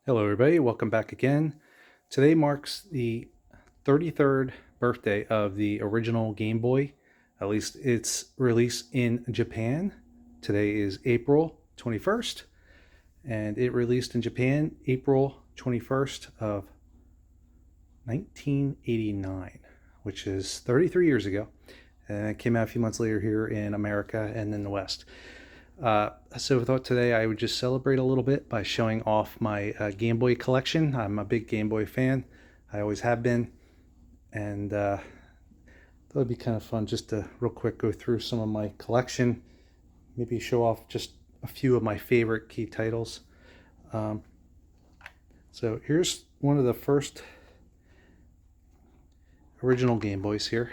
Hello, everybody. Welcome back again. Today marks the 33rd birthday of the original Game Boy, at least its release in Japan. Today is April 21st, and it released in Japan April 21st of 1989, which is 33 years ago. And it came out a few months later here in America and in the West. So I thought today I would just celebrate a little bit by showing off my Game Boy collection. I'm a big Game Boy fan. I always have been. And thought it'd be kind of fun just to real quick go through some of my collection. Maybe show off just a few of my favorite key titles. So here's one of the first original Game Boys here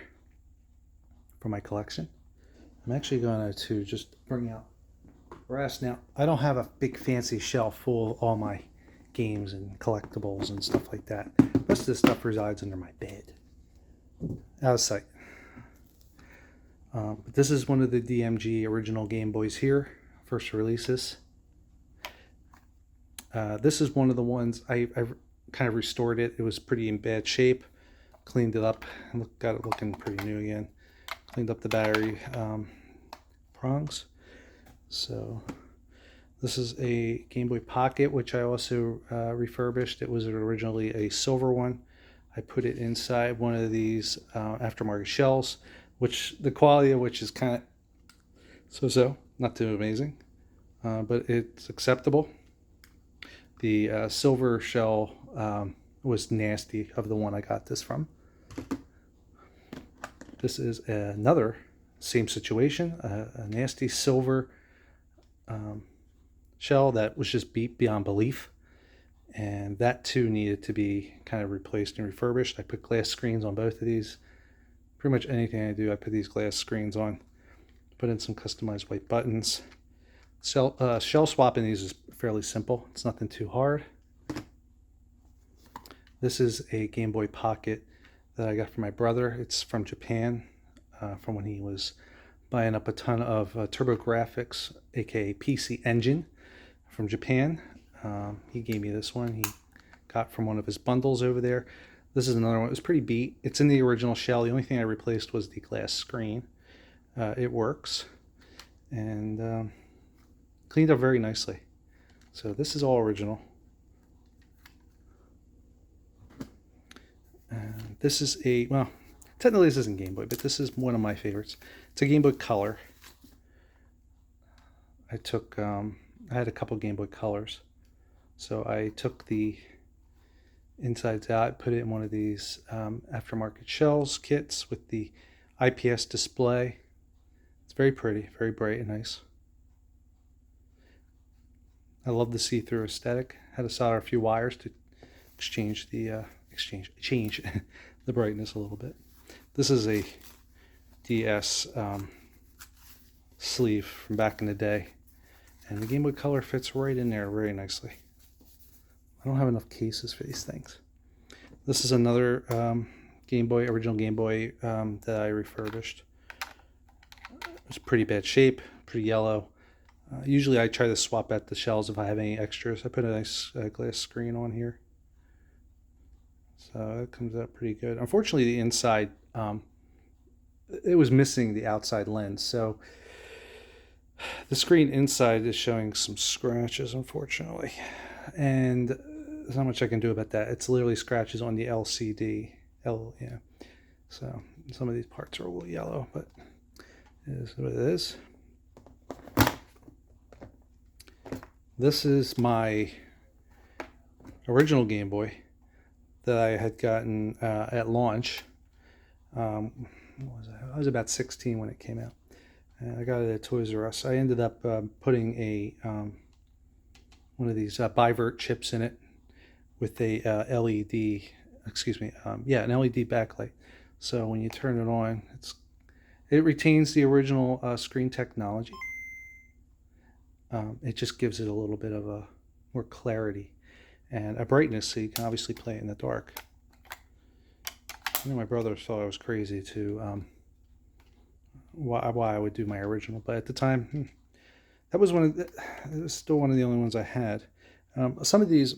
for my collection. I'm actually going to just bring out brass. Now, I don't have a big fancy shelf full of all my games and collectibles and stuff like that. Most of this stuff resides under my bed, out of sight. But this is one of the DMG original Game Boys here, first releases. This is one of the ones I kind of restored it. It was pretty in bad shape. Cleaned it up, got it looking pretty new again. Cleaned up the battery prongs. So this is a Game Boy Pocket, which I also refurbished. It was originally a silver one. I put it inside one of these aftermarket shells, which the quality of which is kind of so-so, not too amazing, but it's acceptable. The silver shell was nasty of the one I got this from. This is another same situation, a nasty silver shell that was just beat beyond belief, and that too needed to be kind of replaced and refurbished. I put glass screens on both of these. Pretty much anything I do, I put these glass screens on. Put in some customized white buttons. Shell swapping these is fairly simple. It's nothing too hard. This is a Game Boy Pocket that I got from my brother. It's from Japan, from when he was buying up a ton of TurboGrafx, aka PC Engine, from Japan. He gave me this one. He got from one of his bundles over there. This is another one. It was pretty beat. It's in the original shell. The only thing I replaced was the glass screen. It works, and cleaned up very nicely. So this is all original. This is a, well, technically this isn't Game Boy, but this is one of my favorites. It's a Game Boy Color. I had a couple Game Boy Colors. So I took the insides out, put it in one of these aftermarket shells kits with the IPS display. It's very pretty, very bright and nice. I love the see-through aesthetic. Had to solder a few wires to change the the brightness a little bit. This is a DS sleeve from back in the day, and the Game Boy Color fits right in there very nicely. I don't have enough cases for these things. This is another original Game Boy that I refurbished. It's pretty bad shape, pretty yellow. Usually I try to swap out the shells if I have any extras. I put a nice glass screen on here. So it comes out pretty good. Unfortunately, the inside, it was missing the outside lens. So the screen inside is showing some scratches, unfortunately. And there's not much I can do about that. It's literally scratches on the LCD. Yeah. So some of these parts are a little yellow, but it is what it is. This is my original Game Boy that I had gotten at launch. What was I was about 16 when it came out. And I got it at Toys R Us. I ended up putting a one of these bivert chips in it with a LED, an LED backlight. So when you turn it on, it retains the original screen technology. It just gives it a little bit of a more clarity and a brightness, so you can obviously play it in the dark. I know my brother thought I was crazy to why I would do my original, but at the time, that was it was still one of the only ones I had. Some of these,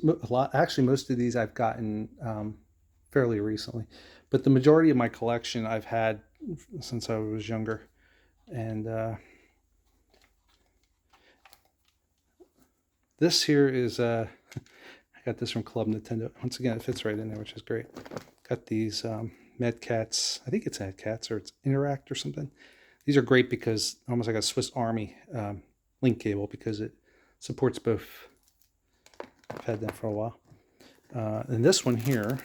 actually most of these I've gotten fairly recently, but the majority of my collection I've had since I was younger. And this here is, I got this from Club Nintendo. Once again, it fits right in there, which is great. Got these Medcats, I think it's Medcats or it's Interact or something. These are great because almost like a Swiss Army link cable because it supports both. I've had them for a while. And this one here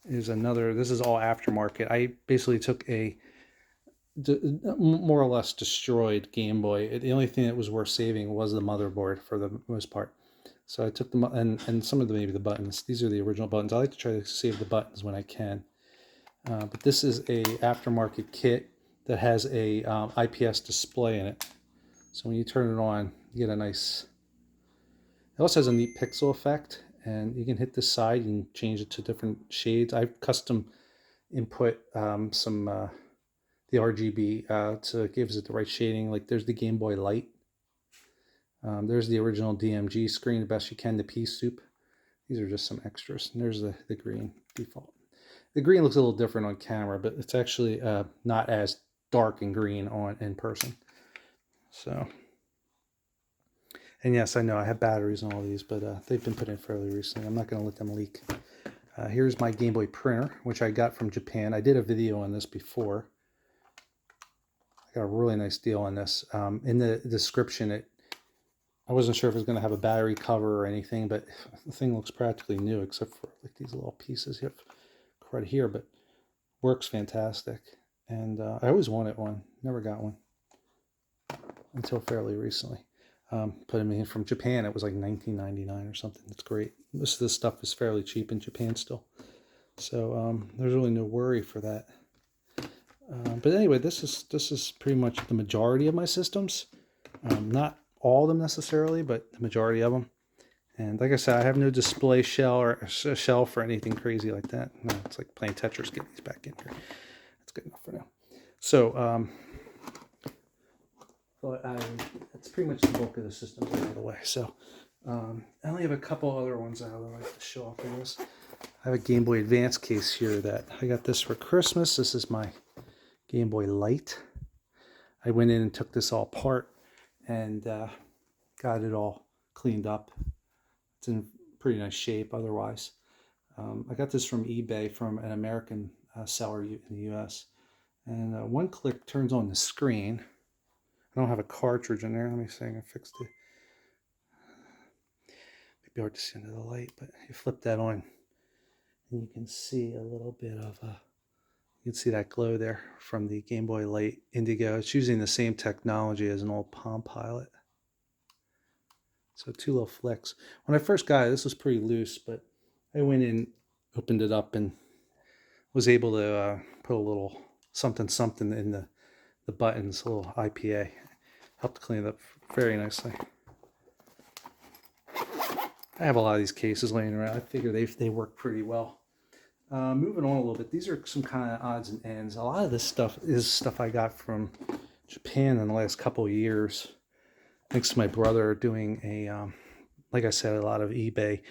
is another, this is all aftermarket. I basically took a more or less destroyed Game Boy. The only thing that was worth saving was the motherboard for the most part. So I took them, and some of them, maybe the buttons. These are the original buttons. I like to try to save the buttons when I can. But this is a aftermarket kit that has a IPS display in it. So when you turn it on, you get a nice... It also has a neat pixel effect, and you can hit this side and change it to different shades. I've custom input the RGB so it gives it the right shading. Like there's the Game Boy Light. There's the original DMG screen, the best you can, the pea soup. These are just some extras. And there's the green default. The green looks a little different on camera, but it's actually not as dark and green in person. So, and yes, I know I have batteries on all these, but they've been put in fairly recently. I'm not going to let them leak. Here's my Game Boy printer, which I got from Japan. I did a video on this before. I got a really nice deal on this. In the description, I wasn't sure if it was going to have a battery cover or anything, but the thing looks practically new except for like these little pieces here, right here, but works fantastic. And I always wanted one, never got one until fairly recently. Put them in from Japan. It was like $19.99 or something. It's great. Most of this stuff is fairly cheap in Japan still, so there's really no worry for that. But anyway, this is pretty much the majority of my systems. Not all of them necessarily, but the majority of them. And like I said, I have no display shell or shelf or anything crazy like that. No, it's like playing Tetris. Get these back in here. That's good enough for now. So, that's pretty much the bulk of the systems out of the way. So, I only have a couple other ones I would like to show off in this. I have a Game Boy Advance case here that I got this for Christmas. This is my Game Boy Light. I went in and took this all apart and got it all cleaned up. It's in pretty nice shape otherwise. I got this from eBay from an American seller in the US. And one click turns on the screen. I don't have a cartridge in there. Let me see. I fixed it. Maybe hard to see under the light, but you flip that on and you can see a little bit of you can see that glow there from the Game Boy Light Indigo. It's using the same technology as an old Palm Pilot. So two little flicks. When I first got it, this was pretty loose, but I went in, opened it up, and was able to put a little something in the buttons, a little IPA. Helped clean it up very nicely. I have a lot of these cases laying around. I figure they work pretty well. Moving on a little bit, these are some kind of odds and ends. A lot of this stuff is stuff I got from Japan in the last couple of years. Thanks to my brother doing like I said, a lot of eBay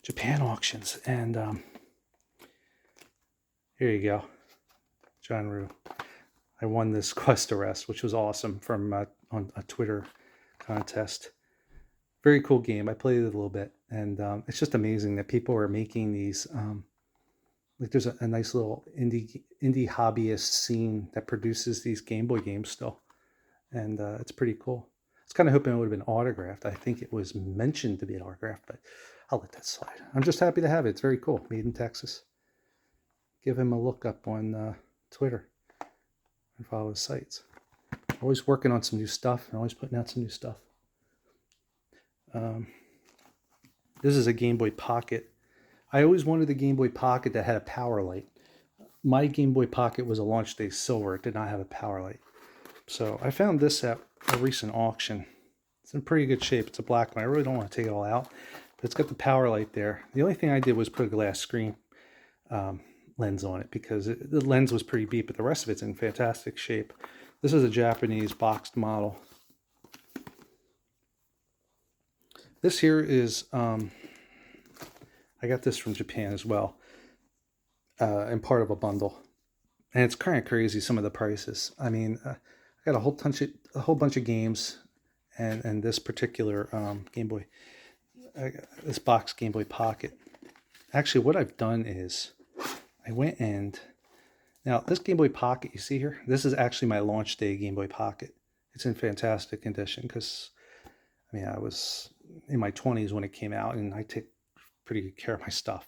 Japan auctions. And here you go, John Rue. I won this Quest Arrest, which was awesome from on a Twitter contest. Very cool game. I played it a little bit, and it's just amazing that people are making these. Like there's a nice little indie hobbyist scene that produces these Game Boy games still, and it's pretty cool. I was kind of hoping it would have been autographed. I think it was mentioned to be autographed, but I'll let that slide. I'm just happy to have it. It's very cool. Made in Texas. Give him a look up on Twitter and follow his sites. Always working on some new stuff and always putting out some new stuff. This is a Game Boy Pocket. I always wanted the Game Boy Pocket that had a power light. My Game Boy Pocket was a launch day silver. It did not have a power light. So I found this at a recent auction. It's in pretty good shape. It's a black one. I really don't want to take it all out, but it's got the power light there. The only thing I did was put a glass screen lens on it because the lens was pretty beat, but the rest of it's in fantastic shape. This is a Japanese boxed model. This here is, I got this from Japan as well, and part of a bundle. And it's kind of crazy, some of the prices. I mean, I got a whole bunch of games, and this particular Game Boy, this box Game Boy Pocket. Actually, what I've done is I went and now this Game Boy Pocket you see here, this is actually my launch day Game Boy Pocket. It's in fantastic condition because I mean I was in my 20s when it came out, and I take pretty good care of my stuff.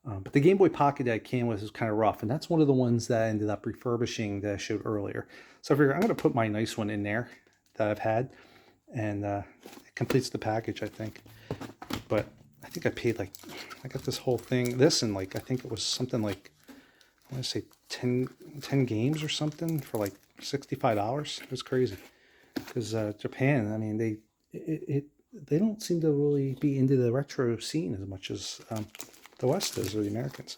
But the Game Boy Pocket that I came with is kind of rough, and that's one of the ones that I ended up refurbishing that I showed earlier. So I figure I'm going to put my nice one in there that I've had, and it completes the package, I think. But I think I paid like, I got this whole thing, this, and like, I think it was something like, I want to say 10 games or something for like $65. It was crazy. Because Japan, I mean, they don't seem to really be into the retro scene as much as the West is, or the Americans.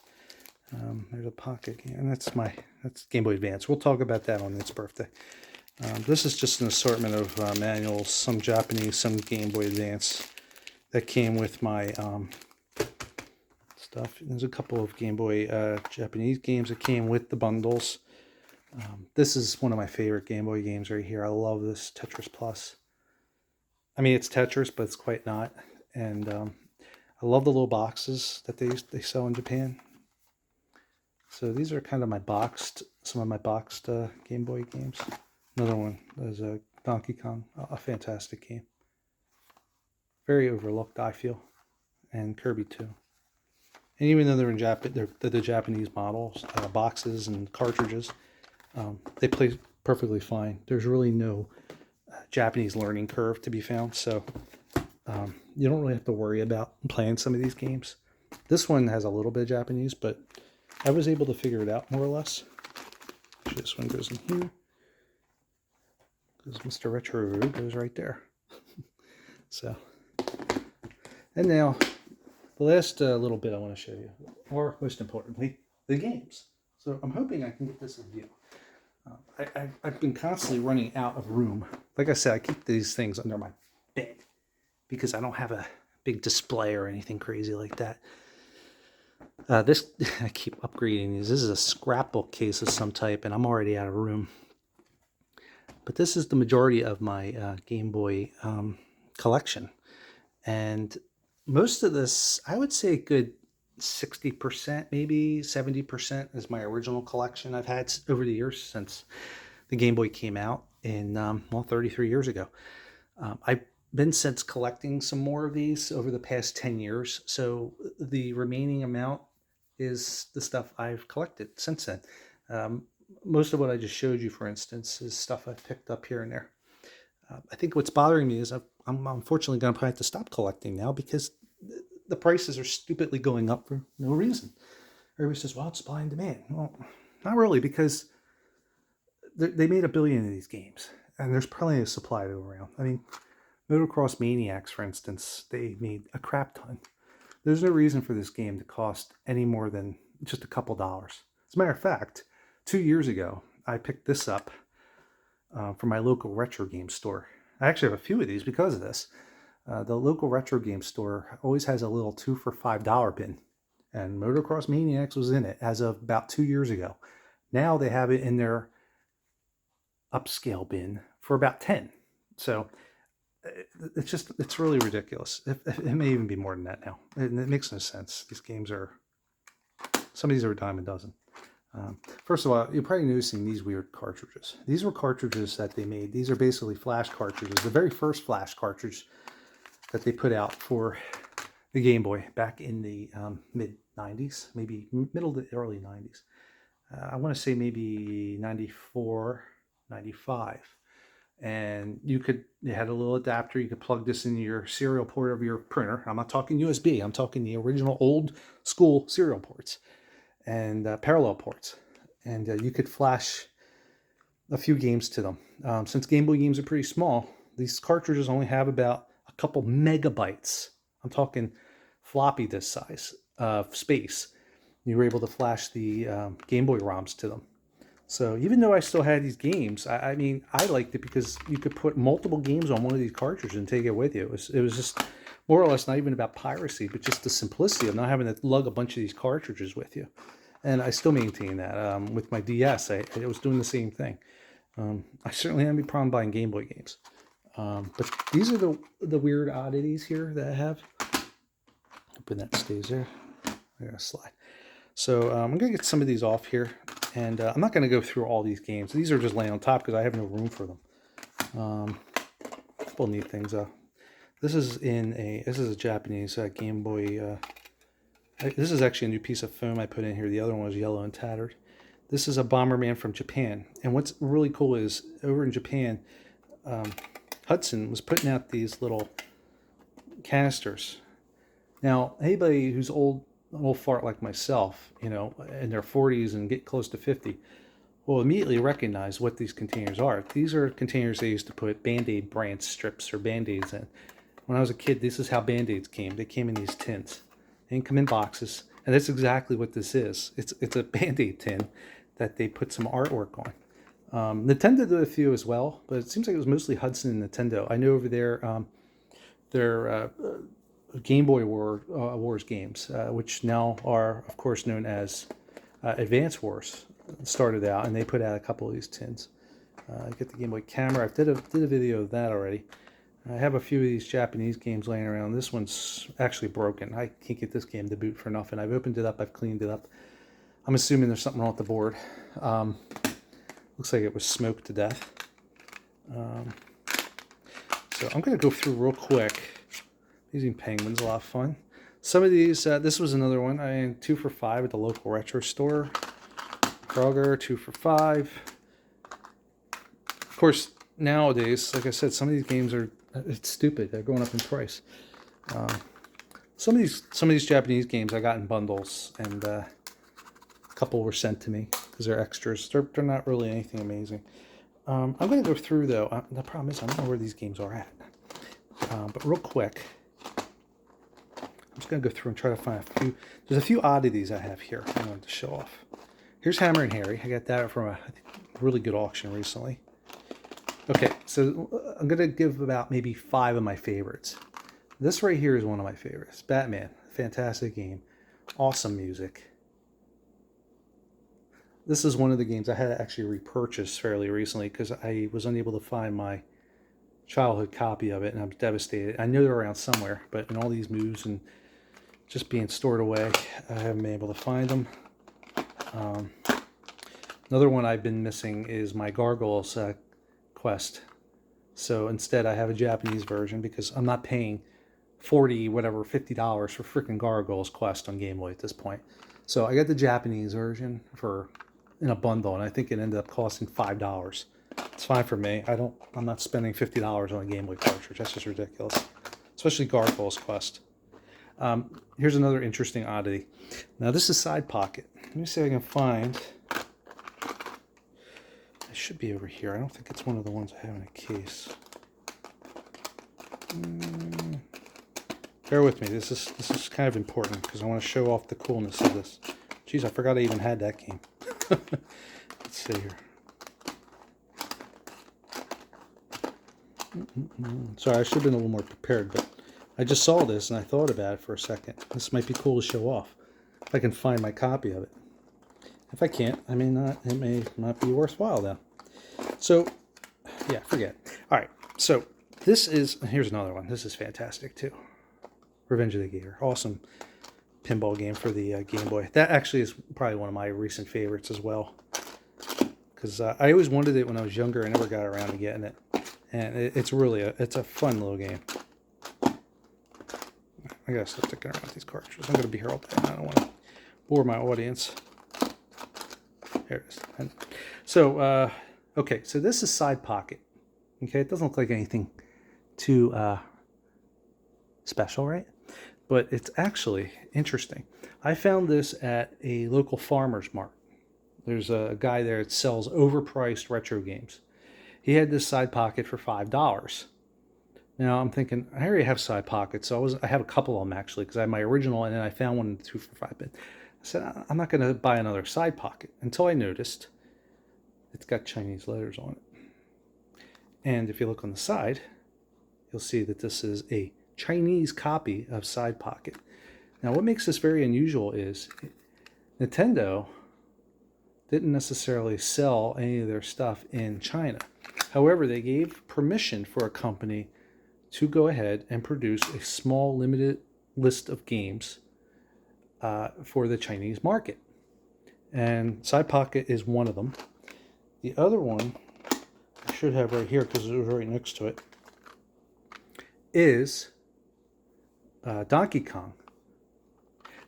There's a pocket game, and that's Game Boy Advance. We'll talk about that on its birthday. This is just an assortment of manuals, some Japanese, some Game Boy Advance that came with my stuff. There's a couple of Game Boy Japanese games that came with the bundles. This is one of my favorite Game Boy games right here. I love this Tetris Plus. I mean, it's Tetris, but it's quite not. And I love the little boxes that they sell in Japan. So these are kind of some of my boxed Game Boy games. Another one is Donkey Kong, a fantastic game. Very overlooked, I feel, and Kirby too. And even though they're in they're the Japanese models, boxes and cartridges, they play perfectly fine. There's really no Japanese learning curve to be found, so you don't really have to worry about playing some of these games. This one has a little bit of Japanese, but I was able to figure it out more or less. Actually, this one goes in here. Because Mr. Retro goes right there. So, and now the last little bit I want to show you, or most importantly, the games. So I'm hoping I can get this in view. I've been constantly running out of room. Like I said, I keep these things under my bed because I don't have a big display or anything crazy like that. This, I keep upgrading these. This is a scrapbook case of some type, and I'm already out of room. But this is the majority of my Game Boy collection. And most of this, I would say a good 60%, maybe 70% is my original collection I've had over the years since the Game Boy came out in, 33 years ago. I've been since collecting some more of these over the past 10 years. So the remaining amount is the stuff I've collected since then. Most of what I just showed you, for instance, is stuff I've picked up here and there. I think what's bothering me is I'm unfortunately going to probably have to stop collecting now because the prices are stupidly going up for no reason. Everybody says, well, it's supply and demand. Well, not really, because they made 1 billion of these games, and there's plenty of supply to go around. I mean, Motocross Maniacs, for instance, they made a crap ton. There's no reason for this game to cost any more than just a couple dollars. As a matter of fact, 2 years ago, I picked this up from my local retro game store. I actually have a few of these because of this. The local retro game store always has a little 2 for $5 bin, and Motocross Maniacs was in it as of about 2 years ago. Now they have it in their upscale bin for about 10. So it's really ridiculous. It may even be more than that now. It makes no sense. These games some of these are a dime a dozen. First of all, you're probably noticing these weird cartridges. These were cartridges that they made. These are basically flash cartridges. The very first flash cartridge that they put out for the Game Boy back in the mid-90s, maybe middle to early 90s. I want to say maybe 94, 95. And they had a little adapter. You could plug this into your serial port of your printer. I'm not talking USB. I'm talking the original old school serial ports and parallel ports. And you could flash a few games to them. Since Game Boy games are pretty small, these cartridges only have about a couple megabytes. I'm talking floppy disk size of space. You were able to flash the Game Boy ROMs to them. So even though I still had these games, I mean, I liked it because you could put multiple games on one of these cartridges and take it with you. It was just more or less not even about piracy, but just the simplicity of not having to lug a bunch of these cartridges with you. And I still maintain that. With my DS, I was doing the same thing. I certainly have any problem buying Game Boy games. But these are the weird oddities here that I have. Hoping that stays there. I gotta slide. So I'm going to get some of these off here. And I'm not going to go through all these games. These are just laying on top because I have no room for them. A couple neat things. This is a Japanese Game Boy. This is actually a new piece of foam I put in here. The other one was yellow and tattered. This is a Bomberman from Japan. And what's really cool is over in Japan, Hudson was putting out these little canisters. Now, anybody who's an old fart like myself, you know, in their 40s and get close to 50, will immediately recognize what these containers are. These are containers they used to put Band-Aid brand strips or Band-Aids in. When I was a kid, this is how Band-Aids came. They came in these tins. They didn't come in boxes. And that's exactly what this is. It's a Band-Aid tin that they put some artwork on. Nintendo did a few as well, but it seems like it was mostly Hudson and Nintendo. I know over there, their Game Boy Wars games, which now are, of course, known as Advance Wars, started out, and they put out a couple of these tins. Get the Game Boy camera. I did a video of that already. I have a few of these Japanese games laying around. This one's actually broken. I can't get this game to boot for nothing. I've opened it up. I've cleaned it up. I'm assuming there's something wrong with the board. Looks like it was smoked to death. So I'm going to go through real quick. Using penguins, a lot of fun. Some of these, this was another one. I mean, 2 for $5 at the local retro store. Kroger, 2 for $5. Of course, nowadays, like I said, some of these games it's stupid. They're going up in price. Some of these Japanese games I got in bundles, and a couple were sent to me because they're extras. They're not really anything amazing. I'm going to go through though. The problem is I don't know where these games are at. But real quick, I'm just going to go through and try to find a few. There's a few oddities I have here I wanted to show off. Here's Hammer and Harry. I got that from a really good auction recently. Okay, so I'm going to give about maybe 5 of my favorites. This right here is one of my favorites. Batman. Fantastic game. Awesome music. This is one of the games I had to actually repurchase fairly recently because I was unable to find my childhood copy of it, and I'm devastated. I know they're around somewhere, but in all these moves and just being stored away, I haven't been able to find them. Another one I've been missing is my Gargoyles Quest. So instead I have a Japanese version because I'm not paying $50 for freaking Gargoyles Quest on Game Boy at this point. So I got the Japanese version in a bundle, and I think it ended up costing $5. It's fine for me. I'm not spending $50 on a Game Boy cartridge. That's just ridiculous. Especially Gargoyles Quest. Here's another interesting oddity. Now this is Side Pocket. Let me see if I can find. It should be over here. I don't think it's one of the ones I have in a case. Bear with me. This is kind of important because I want to show off the coolness of this. Jeez, I forgot I even had that game. Let's see here. Sorry, I should have been a little more prepared, but I just saw this and I thought about it for a second. This might be cool to show off if I can find my copy of it. If I can't, I may not. It may not be worthwhile then. So, yeah, forget. All right. So here's another one. This is fantastic too. Revenge of the Gator. Awesome pinball game for the Game Boy. That actually is probably one of my recent favorites as well. Because I always wanted it when I was younger. I never got around to getting it. And it's a fun little game. I gotta stop sticking around with these cartridges. I'm gonna be here all day. I don't want to bore my audience. There it is. So, okay, so this is Side Pocket. Okay, it doesn't look like anything too special, right? But it's actually interesting. I found this at a local farmer's market. There's a guy there that sells overpriced retro games. He had this Side Pocket for $5. Now I'm thinking, I already have Side Pockets, so I have a couple of them actually, because I have my original, and then I found one 2 for $5. But I said, I'm not going to buy another Side Pocket until I noticed it's got Chinese letters on it. And if you look on the side, you'll see that this is a Chinese copy of Side Pocket. Now, what makes this very unusual is Nintendo didn't necessarily sell any of their stuff in China. However, they gave permission for a company to go ahead and produce a small limited list of games for the Chinese market. And Side Pocket is one of them. The other one, I should have right here because it was right next to it, is Donkey Kong.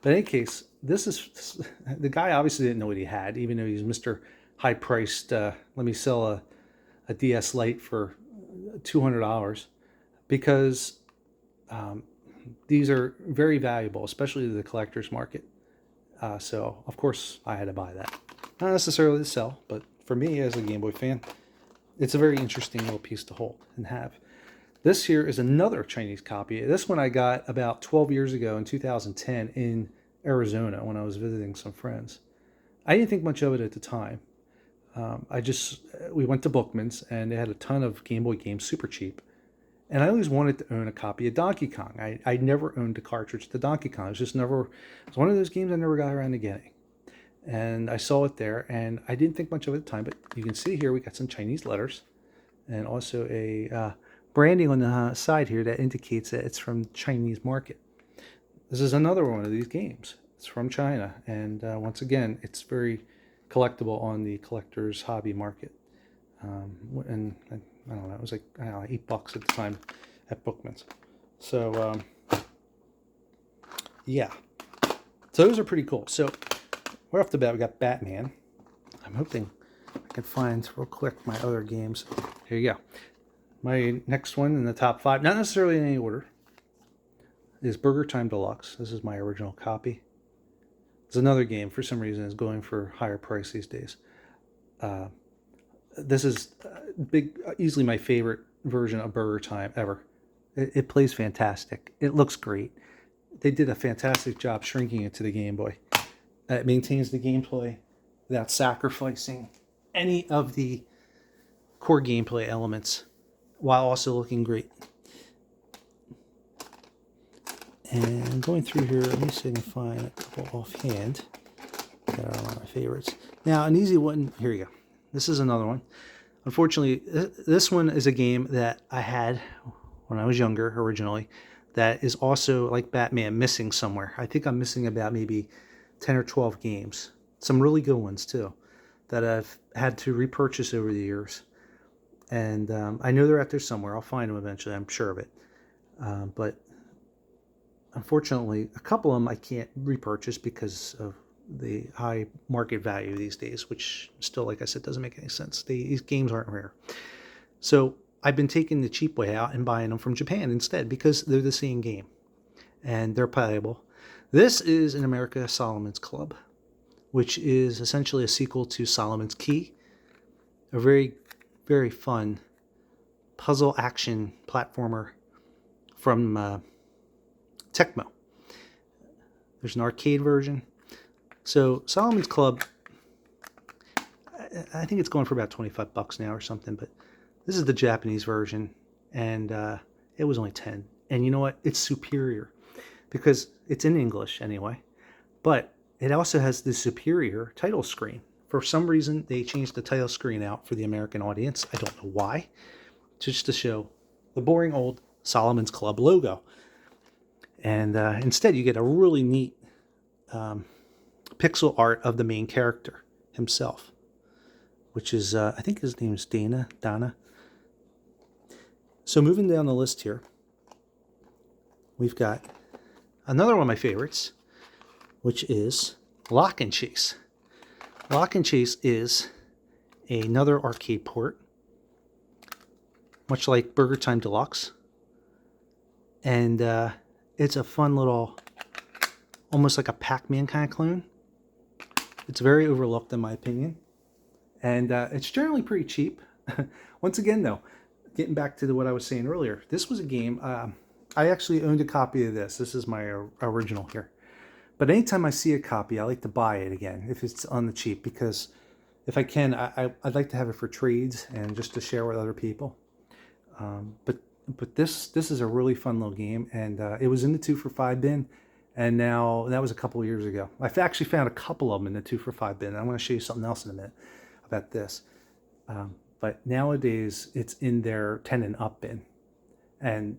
But in any case, this is the guy obviously didn't know what he had, even though he's Mr. High-priced. Let me sell a DS Lite for $200, because these are very valuable, especially to the collector's market. So of course I had to buy that. Not necessarily to sell, but for me as a Game Boy fan, it's a very interesting little piece to hold and have. This here is another Chinese copy. This one I got about 12 years ago in 2010 in Arizona when I was visiting some friends. I didn't think much of it at the time. We went to Bookman's and they had a ton of Game Boy games super cheap. And I always wanted to own a copy of Donkey Kong. I never owned a cartridge to Donkey Kong. It was one of those games I never got around to getting. And I saw it there and I didn't think much of it at the time, but you can see here we got some Chinese letters and also a branding on the side here that indicates that it's from the Chinese market. This is another one of these games. It's from China, and once again, it's very collectible on the collector's hobby market. And I don't know, it was like $8 at the time at Bookman's. So yeah, so those are pretty cool. So right off the bat, we got Batman. I'm hoping I can find real quick my other games. Here you go. My next one in the top 5, not necessarily in any order, is Burger Time Deluxe. This is my original copy. There's another game, for some reason, is going for higher price these days. This is easily my favorite version of Burger Time ever. It plays fantastic. It looks great. They did a fantastic job shrinking it to the Game Boy. It maintains the gameplay without sacrificing any of the core gameplay elements, while also looking great. And going through here, let me see if I can find a couple offhand that are one of my favorites. Now, an easy one, here you go. This is another one. Unfortunately, this one is a game that I had when I was younger originally that is also, like Batman, missing somewhere. I think I'm missing about maybe 10 or 12 games. Some really good ones, too, that I've had to repurchase over the years. And I know they're out there somewhere. I'll find them eventually, I'm sure of it. But unfortunately, a couple of them I can't repurchase because of the high market value these days, which still, like I said, doesn't make any sense. These games aren't rare. So I've been taking the cheap way out and buying them from Japan instead because they're the same game and they're playable. This is in America Solomon's Club, which is essentially a sequel to Solomon's Key, a very, very fun puzzle action platformer from Tecmo. There's an arcade version. So Solomon's Club, I think it's going for about $25 now or something, but this is the Japanese version, and it was only 10. And you know what? It's superior because it's in English anyway, but it also has the superior title screen. For some reason, they changed the title screen out for the American audience. I don't know why. Just to show the boring old Solomon's Club logo. And instead, you get a really neat pixel art of the main character himself, which is, I think his name is Dana. So moving down the list here, we've got another one of my favorites, which is Lock and Chase. Lock and Chase is another arcade port, much like Burger Time Deluxe. And it's a fun little, almost like a Pac-Man kind of clone. It's very overlooked in my opinion. And it's generally pretty cheap. Once again though, getting back to what I was saying earlier, this was a game, I actually owned a copy of this. This is my original here. But anytime I see a copy, I like to buy it again if it's on the cheap, because if I can, I'd like to have it for trades and just to share with other people. But But this is a really fun little game, and it was in the 2 for $5 bin, and now that was a couple of years ago. I've actually found a couple of them in the 2 for $5 bin. I want to show you something else in a minute about this. But nowadays it's in their 10 and up bin, and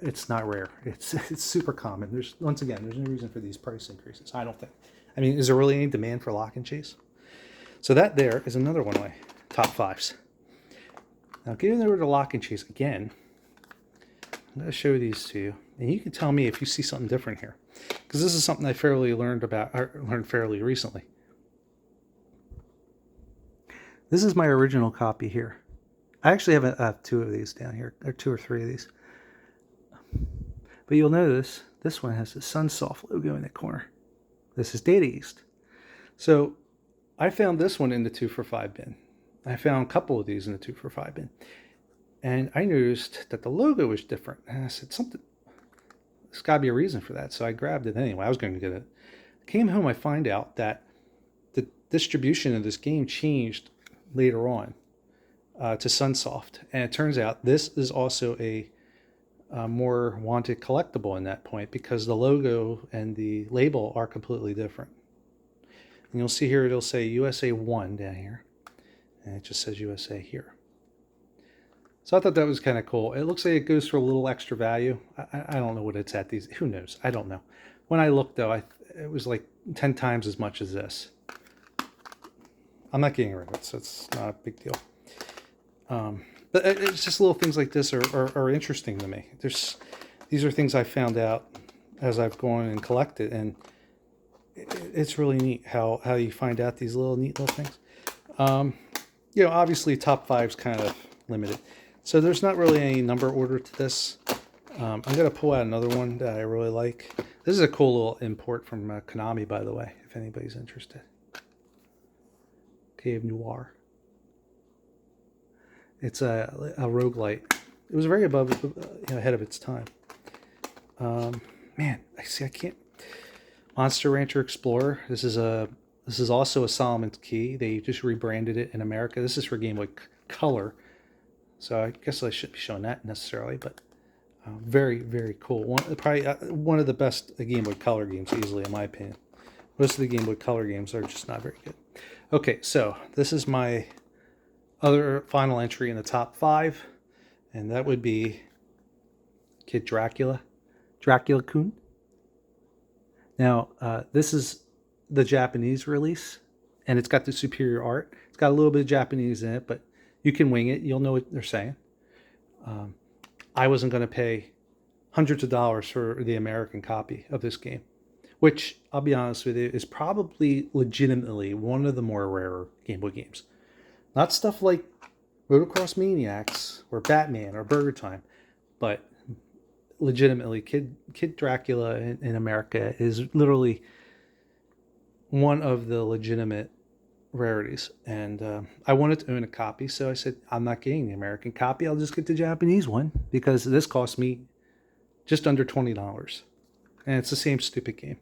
it's not rare. It's super common. There's no reason for these price increases, I don't think. I mean, is there really any demand for Lock and Chase? So that there is another one of my top fives. Now getting over to Lock and Chase again, I'm going to show these to you, and you can tell me if you see something different here, because this is something I learned fairly recently. This is my original copy here. I actually have 2 of these down here, or 2 or 3 of these. But you'll notice this one has the Sunsoft logo in the corner. This is Data East. So I found this one in the 2 for $5 bin. I found a couple of these in the 2 for $5 bin. And I noticed that the logo was different. And I said, there's got to be a reason for that. So I grabbed it anyway. I was going to get it. I came home, I find out that the distribution of this game changed later on to Sunsoft. And it turns out this is also a more wanted collectible in that point, because the logo and the label are completely different. And you'll see here, it'll say USA 1 down here. And it just says USA here. So I thought that was kind of cool. It looks like it goes for a little extra value. I don't know what it's at these. Who knows? I don't know. When I looked, though, it was like 10 times as much as this. I'm not getting rid of it, so it's not a big deal. But it's just little things like this are interesting to me. These are things I found out as I've gone and collected, and it's really neat how you find out these neat little things. Obviously top 5's kind of limited, so there's not really any number order to this. I'm going to pull out another one that I really like. This is a cool little import from Konami, by the way, if anybody's interested. Cave Noir. It's a roguelite. It was very ahead of its time. Man, I can't. Monster Rancher Explorer. This is also a Solomon's Key. They just rebranded it in America. This is for Game Boy Color, so I guess I shouldn't be showing that necessarily, but very, very cool. Probably one of the best Game Boy Color games, easily, in my opinion. Most of the Game Boy Color games are just not very good. Okay, so this is my other final entry in the top 5, and that would be Kid Dracula, Dracula-kun. Now, this is the Japanese release, and it's got the superior art. It's got a little bit of Japanese in it, but you can wing it. You'll know what they're saying. I wasn't going to pay hundreds of dollars for the American copy of this game, which, I'll be honest with you, is probably legitimately one of the more rarer Game Boy games. Not stuff like Motocross Maniacs or Batman or Burger Time, but legitimately, Kid Dracula in America is literally one of the legitimate rarities. And I wanted to own a copy, so I said, I'm not getting the American copy. I'll just get the Japanese one, because this cost me just under $20. And it's the same stupid game.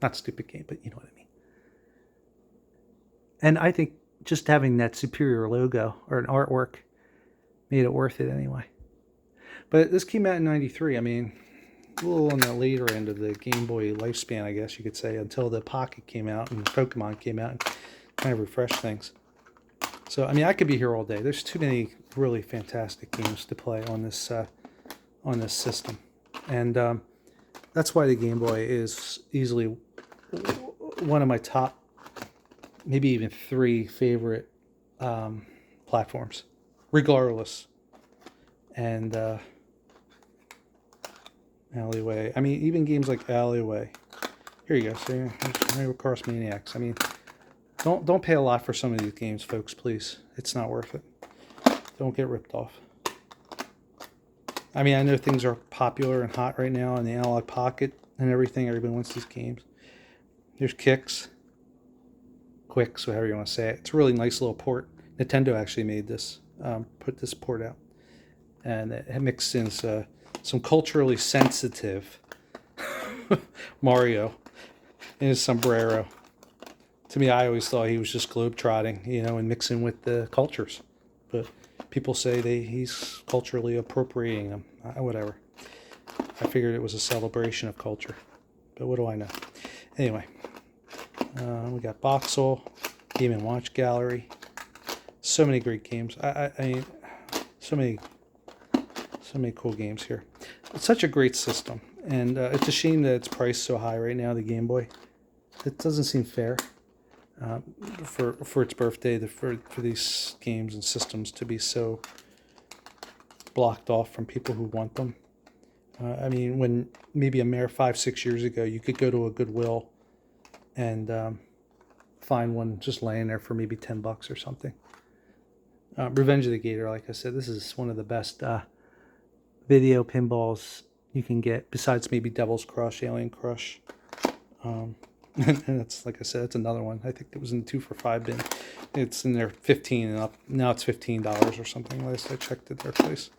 Not stupid game, but you know what I mean. And I think just having that superior logo or an artwork made it worth it anyway. But this came out in '93. I mean, a little on the later end of the Game Boy lifespan, I guess you could say, until the Pocket came out and Pokemon came out and kind of refreshed things. So, I mean, I could be here all day. There's too many really fantastic games to play on this system. And that's why the Game Boy is easily one of my top, maybe even 3 favorite platforms, regardless. And Alleyway. I mean, even games like Alleyway. Here you go. See, Motocross Maniacs. I mean, don't pay a lot for some of these games, folks. Please, it's not worth it. Don't get ripped off. I mean, I know things are popular and hot right now in the Analog Pocket and everything. Everybody wants these games. There's Quicks, whatever you want to say it. It's a really nice little port. Nintendo actually made this, put this port out. And it mixed in some culturally sensitive Mario in his sombrero. To me, I always thought he was just globetrotting, and mixing with the cultures. But people say he's culturally appropriating them. Whatever. I figured it was a celebration of culture, but what do I know? Anyway, we got Boxel, Game and Watch Gallery. So many great games. I mean, so many cool games here. It's such a great system, and it's a shame that it's priced so high right now. The Game Boy. It doesn't seem fair for its birthday. For these games and systems to be so blocked off from people who want them. I mean, when maybe a mere 5-6 years ago, you could go to a Goodwill and find one just laying there for maybe $10 or something. Revenge of the Gator, like I said, this is one of the best video pinballs you can get, besides maybe Devil's Crush, Alien Crush. And it's, like I said, it's another one. I think it was in the 2 for $5 bin. It's in there 15 and up. Now it's $15 or something. Last I checked at their place.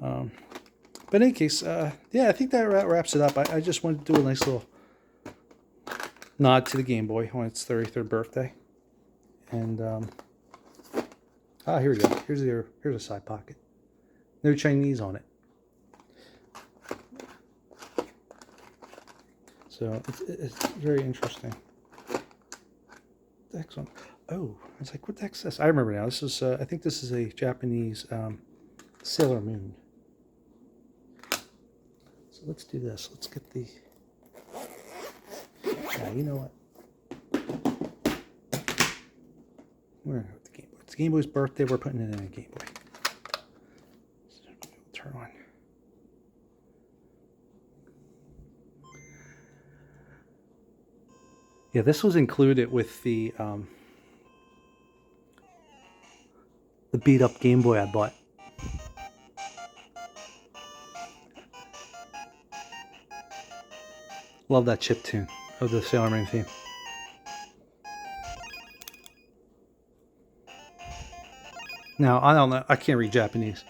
But in any case, yeah, I think that wraps it up. I just wanted to do a nice little nod to the Game Boy on its 33rd birthday. And here we go. Here's a side pocket. No Chinese on it. So it's very interesting. Excellent. Oh, I was like, what the heck's this? I remember now. This is I think this is a Japanese Sailor Moon. So let's do this. Let's get the. Yeah, you know what? We're gonna go with the Game Boy. It's Game Boy's birthday. We're putting it in a Game Boy. So turn on. Yeah, this was included with the beat up Game Boy I bought. Love that chip tune of the Sailor Moon theme. Now, I don't know. I can't read Japanese.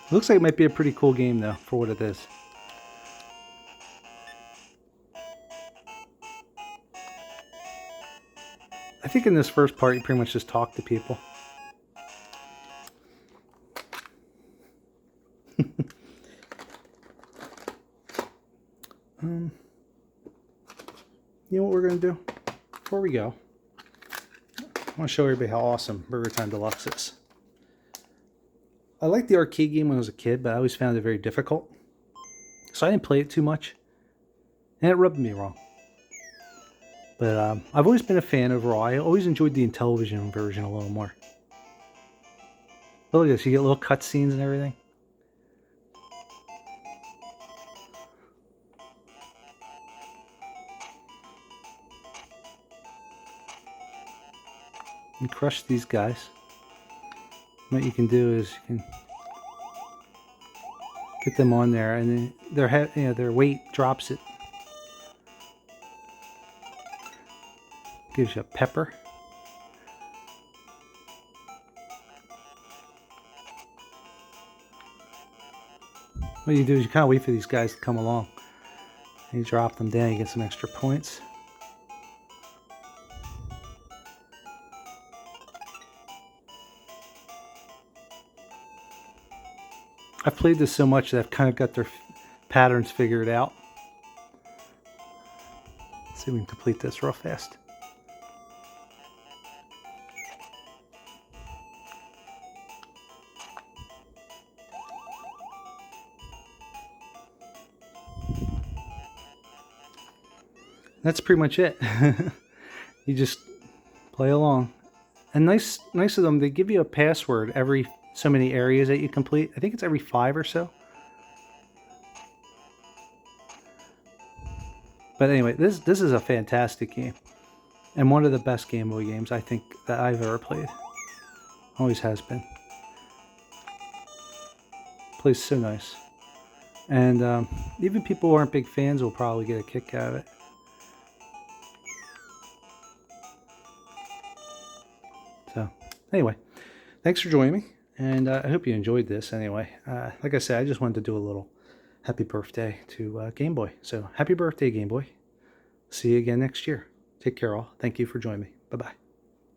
It looks like it might be a pretty cool game, though, for what it is. I think in this first part, you pretty much just talk to people. You know what we're going to do? Before we go, I want to show everybody how awesome Burger Time Deluxe is. I liked the arcade game when I was a kid, but I always found it very difficult. So I didn't play it too much. And it rubbed me wrong. But I've always been a fan overall. I always enjoyed the Intellivision version a little more. But look at this, you get little cutscenes and everything. You crush these guys. What you can do is you can get them on there, and then their weight drops it. Gives you a pepper. What you do is you kind of wait for these guys to come along. And you drop them down, you get some extra points. I've played this so much that I've kind of got their patterns figured out. Let's see if we can complete this real fast. That's pretty much it. You just play along. And nice of them, they give you a password every so many areas that you complete. I think it's every 5 or so. But anyway, this is a fantastic game. And one of the best Game Boy games I think that I've ever played. Always has been. Plays so nice. And even people who aren't big fans will probably get a kick out of it. So, anyway, thanks for joining me, and I hope you enjoyed this anyway. Like I said, I just wanted to do a little happy birthday to Game Boy. So, happy birthday, Game Boy. See you again next year. Take care all. Thank you for joining me. Bye-bye.